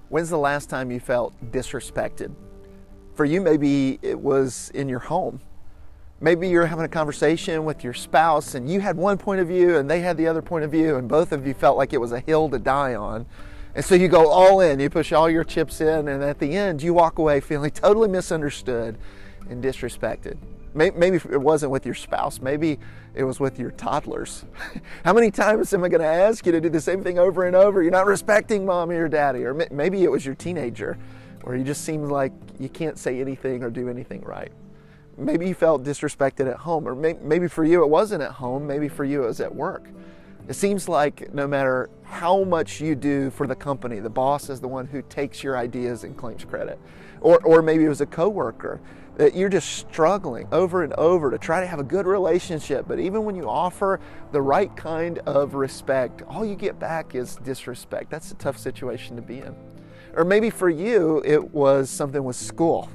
When's the last time you felt disrespected? For you, maybe it was in your home. Maybe you're having a conversation with your spouse and you had one point of view and they had the other point of view, and both of you felt like it was a hill to die on. And so you go all in, you push all your chips in, and at the end you walk away feeling totally misunderstood and disrespected. Maybe it wasn't with your spouse, maybe it was with your toddlers. How many times am I going to ask you to do the same thing over and over? You're not respecting mommy or daddy. Or maybe it was your teenager, where you just seem like you can't say anything or do anything right. Maybe you felt disrespected at home, or maybe for you it wasn't at home, maybe for you it was at work. It seems like no matter how much you do for the company, the boss is the one who takes your ideas and claims credit. Or maybe it was a coworker that you're just struggling over and over to try to have a good relationship, but even when you offer the right kind of respect, all you get back is disrespect. That's a tough situation to be in. Or maybe for you, it was something with school.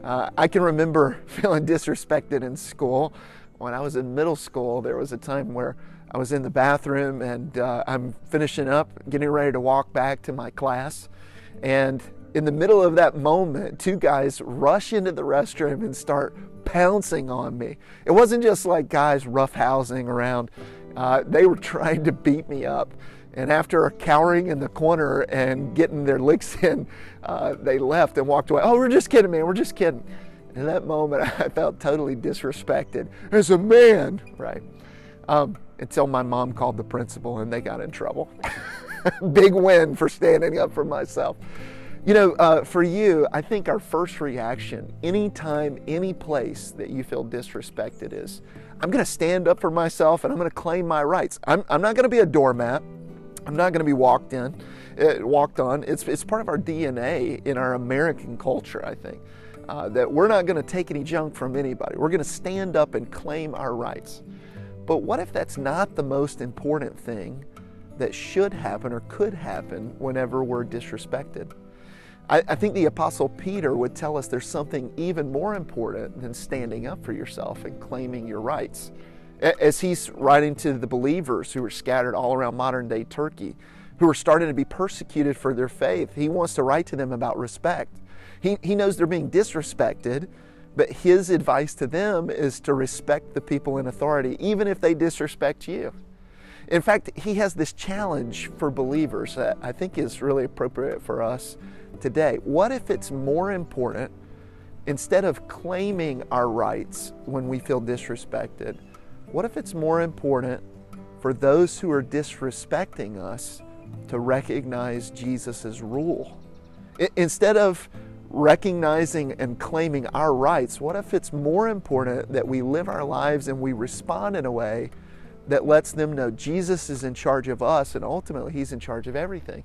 I can remember feeling disrespected in school. When I was in middle school, there was a time where I was in the bathroom and I'm finishing up, getting ready to walk back to my class. And in the middle of that moment, two guys rush into the restroom and start pouncing on me. It wasn't just like guys roughhousing around. They were trying to beat me up. And after cowering in the corner and getting their licks in, they left and walked away. Oh, we're just kidding, man. We're just kidding. In that moment, I felt totally disrespected as a man, right? Until my mom called the principal and they got in trouble. Big win for standing up for myself. You know, for you, I think our first reaction, anytime, any place that you feel disrespected is, I'm going to stand up for myself and I'm going to claim my rights. I'm not going to be a doormat. I'm not going to be walked on. It's part of our DNA in our American culture, I think, that we're not going to take any junk from anybody. We're going to stand up and claim our rights. But what if that's not the most important thing that should happen or could happen whenever we're disrespected? I think the Apostle Peter would tell us there's something even more important than standing up for yourself and claiming your rights. As he's writing to the believers who are scattered all around modern-day Turkey, who are starting to be persecuted for their faith, he wants to write to them about respect. He knows they're being disrespected, but his advice to them is to respect the people in authority, even if they disrespect you. In fact, he has this challenge for believers that I think is really appropriate for us today. What if it's more important, instead of claiming our rights when we feel disrespected, what if it's more important for those who are disrespecting us to recognize Jesus' rule? Instead of recognizing and claiming our rights, what if it's more important that we live our lives and we respond in a way that lets them know Jesus is in charge of us and ultimately he's in charge of everything?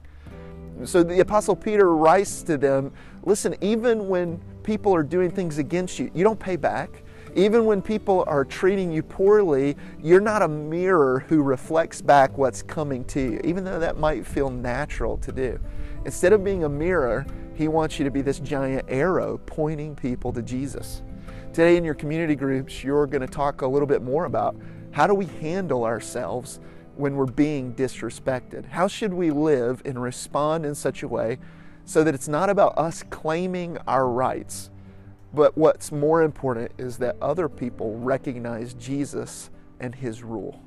So the Apostle Peter writes to them, listen, even when people are doing things against you, you don't pay back. Even when people are treating you poorly, you're not a mirror who reflects back what's coming to you, even though that might feel natural to do. Instead of being a mirror, he wants you to be this giant arrow pointing people to Jesus. Today in your community groups, you're going to talk a little bit more about how do we handle ourselves when we're being disrespected? How should we live and respond in such a way so that it's not about us claiming our rights, but what's more important is that other people recognize Jesus and his rule.